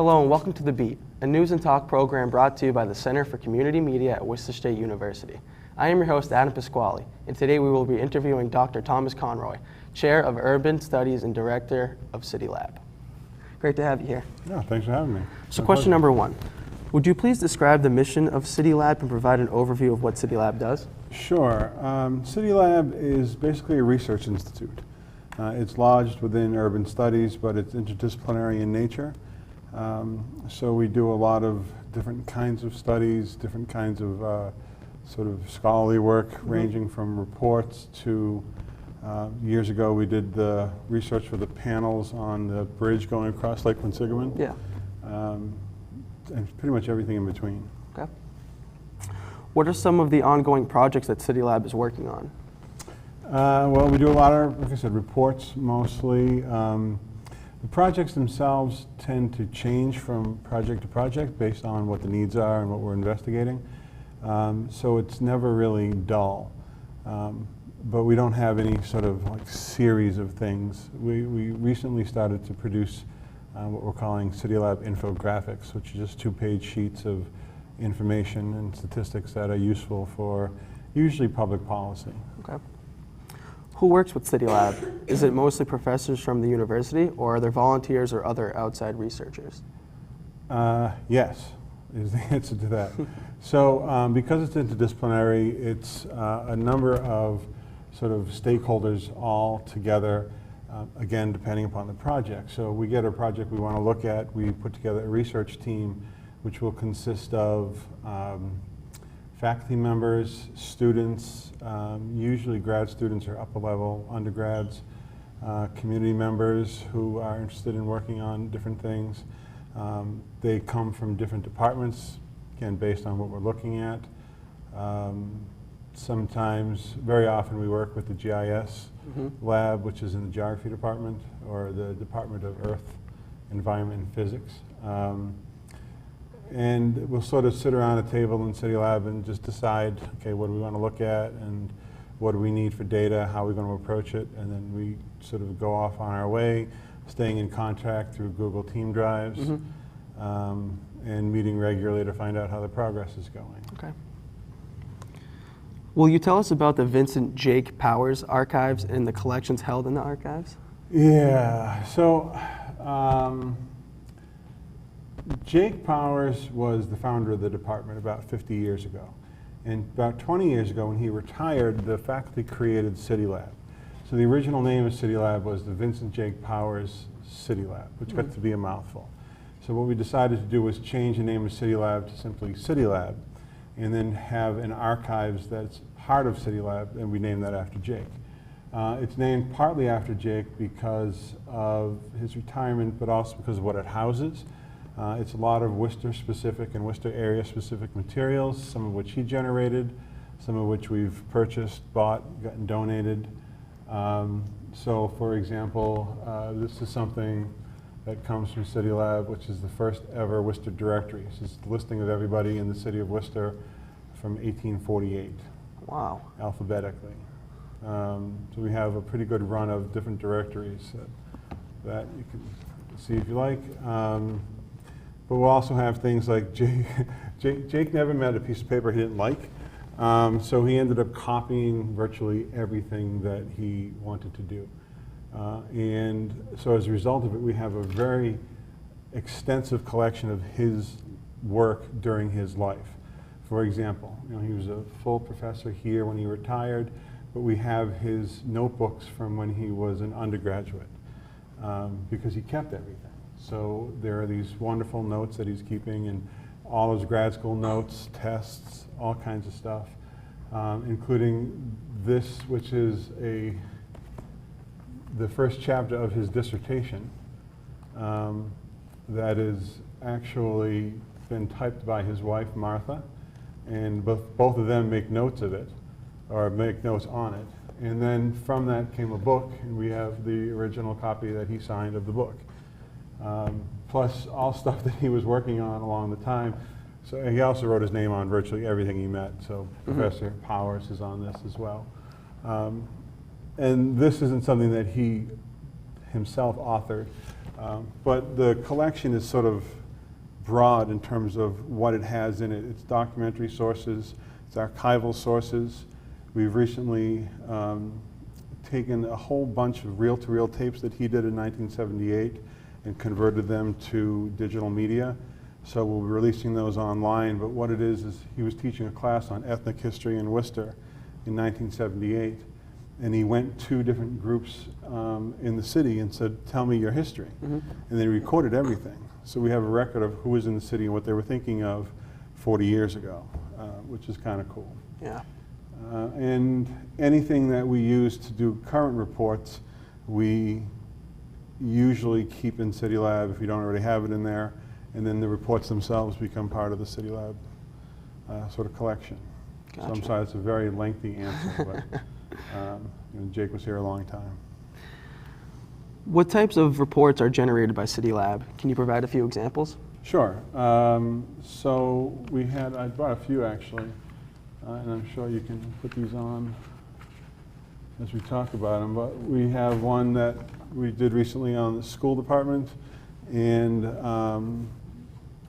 Hello and welcome to The Beat, a news and talk program brought to you by the Center for Community Media at Worcester State University. I am your host, Adam Pasquale, and today we will be interviewing Dr. Thomas Conroy, Chair of Urban Studies and Director of CityLab. Great to have you here. Yeah, thanks for having me. So question number one, would you please describe the mission of CityLab and provide an overview of what CityLab does? Sure. CityLab is basically a research institute. It's lodged within urban studies, but it's interdisciplinary in nature. So we do a lot of different kinds of studies, different kinds of sort of scholarly work, ranging from reports to, years ago we did the research for the panels on the bridge going across Lake Quinsigamond. Yeah. And pretty much everything in between. Okay. What are some of the ongoing projects that CityLab is working on? Well, we do a lot of, like I said, reports mostly. The projects themselves tend to change from project to project based on what the needs are and what we're investigating. So it's never really dull. But we don't have any sort of like series of things. We recently started to produce what we're calling CityLab infographics, which are just 2-page sheets of information and statistics that are useful for usually public policy. Okay. Who works with CityLab? Is it mostly professors from the university, or are there volunteers or other outside researchers? Yes, is the answer to that. So because it's interdisciplinary, it's a number of sort of stakeholders all together, again, depending upon the project. So we get a project we want to look at, we put together a research team which will consist of faculty members, students, usually grad students or upper level undergrads, community members who are interested in working on different things. They come from different departments, again, based on what we're looking at. Sometimes, very often, we work with the GIS lab, which is in the geography department, or the Department of Earth, Environment, and Physics. And we'll sort of sit around a table in CityLab and just decide, okay, what do we want to look at, and what do we need for data, how are we going to approach it, and then we sort of go off on our way, staying in contact through Google Team Drives, and meeting regularly to find out how the progress is going. Okay. Will you tell us about the Vincent Jake Powers archives and the collections held in the archives? Yeah, so Jake Powers was the founder of the department about 50 years ago. And about 20 years ago, when he retired, the faculty created CityLab. So the original name of CityLab was the Vincent Jake Powers CityLab, which got to be a mouthful. So what we decided to do was change the name of CityLab to simply CityLab, and then have an archives that's part of CityLab, and we named that after Jake. It's named partly after Jake because of his retirement, but also because of what it houses. It's a lot of Worcester-specific and Worcester area-specific materials, some of which he generated, some of which we've purchased, bought, gotten donated. So, for example, this is something that comes from CityLab, which is the first ever Worcester directory. This is the listing of everybody in the city of Worcester from 1848. Wow. Alphabetically. So we have a pretty good run of different directories that you can see if you like. But we'll also have things like Jake never met a piece of paper he didn't like. So he ended up copying virtually everything that he wanted to do. And so as a result of it, we have a very extensive collection of his work during his life. For example, he was a full professor here when he retired, but we have his notebooks from when he was an undergraduate, because he kept everything. So there are these wonderful notes that he's keeping, and all his grad school notes, tests, all kinds of stuff, including this, which is the first chapter of his dissertation that is actually been typed by his wife, Martha, and both of them make notes of it, or make notes on it. And then from that came a book, and we have the original copy that he signed of the book. Plus all stuff that he was working on along the time. So he also wrote his name on virtually everything he met. So Professor Powers is on this as well. And this isn't something that he himself authored, but the collection is sort of broad in terms of what it has in it. It's documentary sources, it's archival sources. We've recently taken a whole bunch of reel-to-reel tapes that he did in 1978 and converted them to digital media. So we'll be releasing those online, but what it is he was teaching a class on ethnic history in Worcester in 1978, and he went to different groups in the city and said, tell me your history. And they recorded everything. So we have a record of who was in the city and what they were thinking of 40 years ago, which is kind of cool. Yeah. And anything that we use to do current reports, we usually keep in CityLab if you don't already have it in there, and then the reports themselves become part of the CityLab sort of collection. Gotcha. So I'm sorry, it's a very lengthy answer, but you know, Jake was here a long time. What types of reports are generated by CityLab? Can you provide a few examples? Sure. So I brought a few actually, and I'm sure you can put these on as we talk about them, but we have one that we did recently on the school department and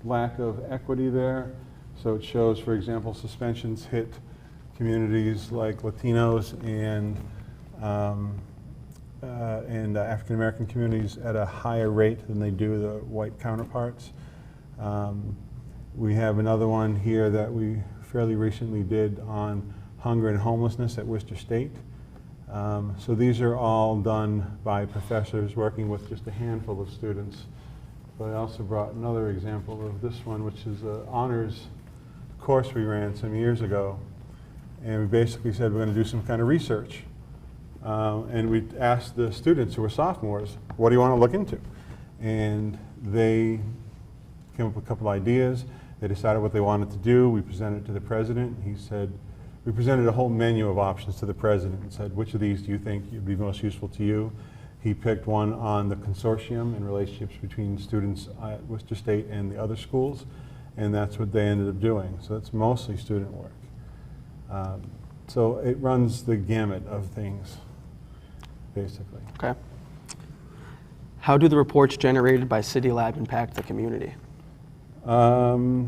lack of equity there. So it shows, for example, suspensions hit communities like Latinos and African American communities at a higher rate than they do the white counterparts. We have another one here that we fairly recently did on hunger and homelessness at Worcester State. So these are all done by professors working with just a handful of students. But I also brought another example of this one, which is an honors course we ran some years ago. And we basically said we're going to do some kind of research. And we asked the students who were sophomores, what do you want to look into? And they came up with a couple ideas. They decided what they wanted to do. We presented it to the president. He said, we presented a whole menu of options to the president and said, which of these do you think would be most useful to you? He picked one on the consortium and relationships between students at Worcester State and the other schools, and that's what they ended up doing. So it's mostly student work. So it runs the gamut of things, basically. Okay. How do the reports generated by CityLab impact the community? It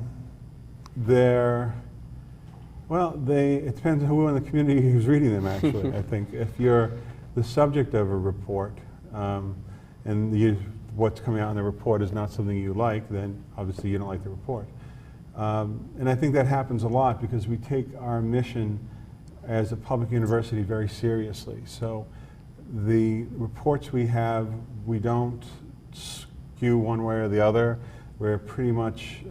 depends on who in the community who's reading them, actually. I think if you're the subject of a report and what's coming out in the report is not something you like, then obviously you don't like the report. And I think that happens a lot because we take our mission as a public university very seriously. So the reports we have, we don't skew one way or the other. We're pretty much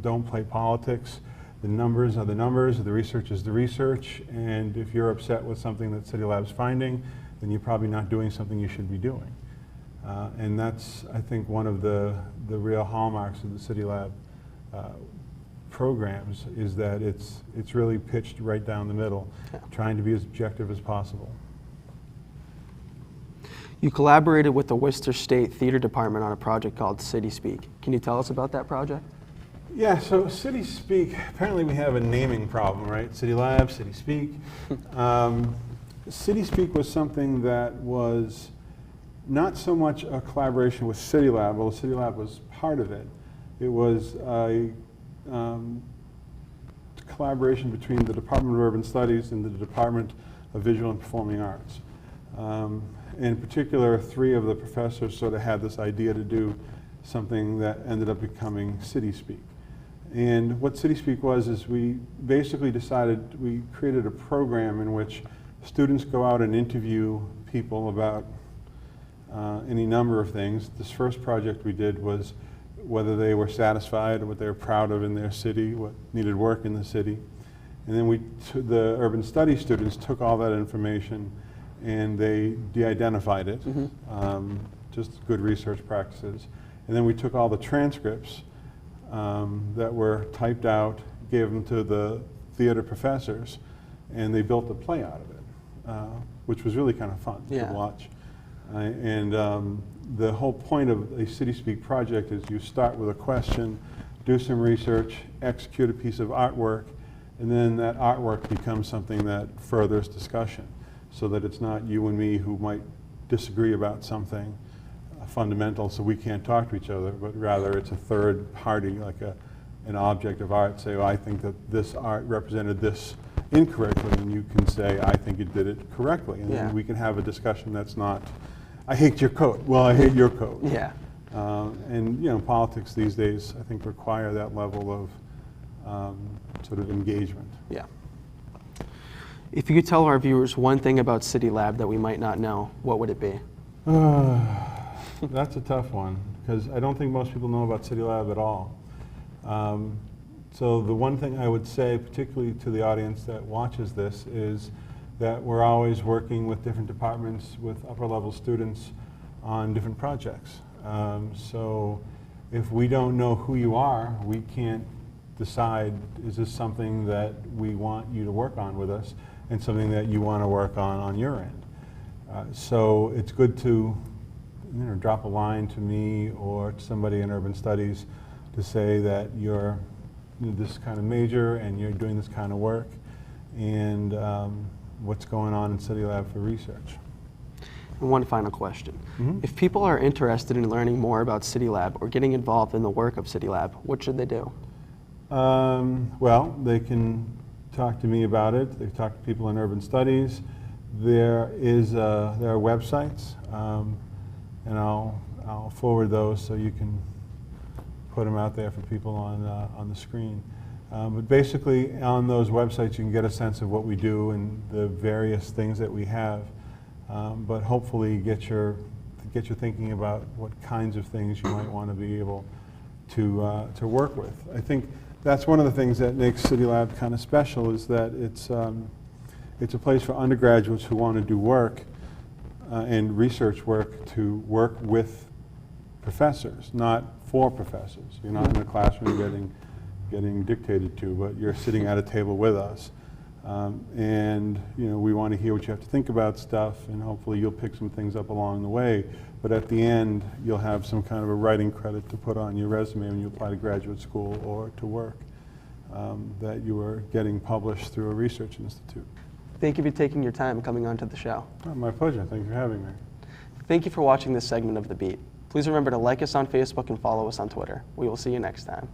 don't play politics. The numbers are the numbers, the research is the research, and if you're upset with something that CityLab's finding, then you're probably not doing something you should be doing. And that's, I think, one of the real hallmarks of the CityLab programs is that it's really pitched right down the middle, trying to be as objective as possible. You collaborated with the Worcester State Theater Department on a project called City Speak. Can you tell us about that project? Yeah, so City Speak, apparently we have a naming problem, right? CityLab, City Speak. City Speak was something that was not so much a collaboration with CityLab, although CityLab was part of it. It was a collaboration between the Department of Urban Studies and the Department of Visual and Performing Arts. In particular, 3 of the professors sort of had this idea to do something that ended up becoming City Speak. And what City Speak was is we basically decided, we created a program in which students go out and interview people about any number of things. This first project we did was whether they were satisfied, what they were proud of in their city, what needed work in the city. And then the urban studies students took all that information and they de-identified it, just good research practices. And then we took all the transcripts that were typed out, gave them to the theater professors, and they built a play out of it, which was really kind of fun to watch. The whole point of a City Speak project is you start with a question, do some research, execute a piece of artwork, and then that artwork becomes something that furthers discussion, so that it's not you and me who might disagree about something, fundamental, so we can't talk to each other, but rather it's a third party, like an object of art. Say, well, I think that this art represented this incorrectly, and you can say, I think it did it correctly. And then we can have a discussion that's not, I hate your coat. Well, I hate your coat. Yeah. And you know, politics these days, I think, require that level of sort of engagement. Yeah. If you could tell our viewers one thing about CityLab that we might not know, what would it be? That's a tough one, because I don't think most people know about CityLab at all. So the one thing I would say, particularly to the audience that watches this, is that we're always working with different departments, with upper level students on different projects. So if we don't know who you are, we can't decide, is this something that we want you to work on with us, and something that you want to work on your end. So it's good to drop a line to me or to somebody in urban studies to say that you're this kind of major and you're doing this kind of work, and what's going on in CityLab for research. And one final question. Mm-hmm. If people are interested in learning more about CityLab or getting involved in the work of CityLab, what should they do? Well, they can talk to me about it. They talk to people in urban studies. There are websites, and I'll forward those so you can put them out there for people on the screen. But basically, on those websites, you can get a sense of what we do and the various things that we have. But hopefully, get your thinking about what kinds of things you might want to be able to work with. I think that's one of the things that makes CityLab kind of special, is that it's a place for undergraduates who want to do work and research work to work with professors, not for professors. You're not in a classroom getting dictated to, but you're sitting at a table with us. And we want to hear what you have to think about stuff, and hopefully you'll pick some things up along the way. But at the end, you'll have some kind of a writing credit to put on your resume when you apply to graduate school or to work, that you are getting published through a research institute. Thank you for taking your time coming onto the show. Oh, my pleasure. Thank you for having me. Thank you for watching this segment of The Beat. Please remember to like us on Facebook and follow us on Twitter. We will see you next time.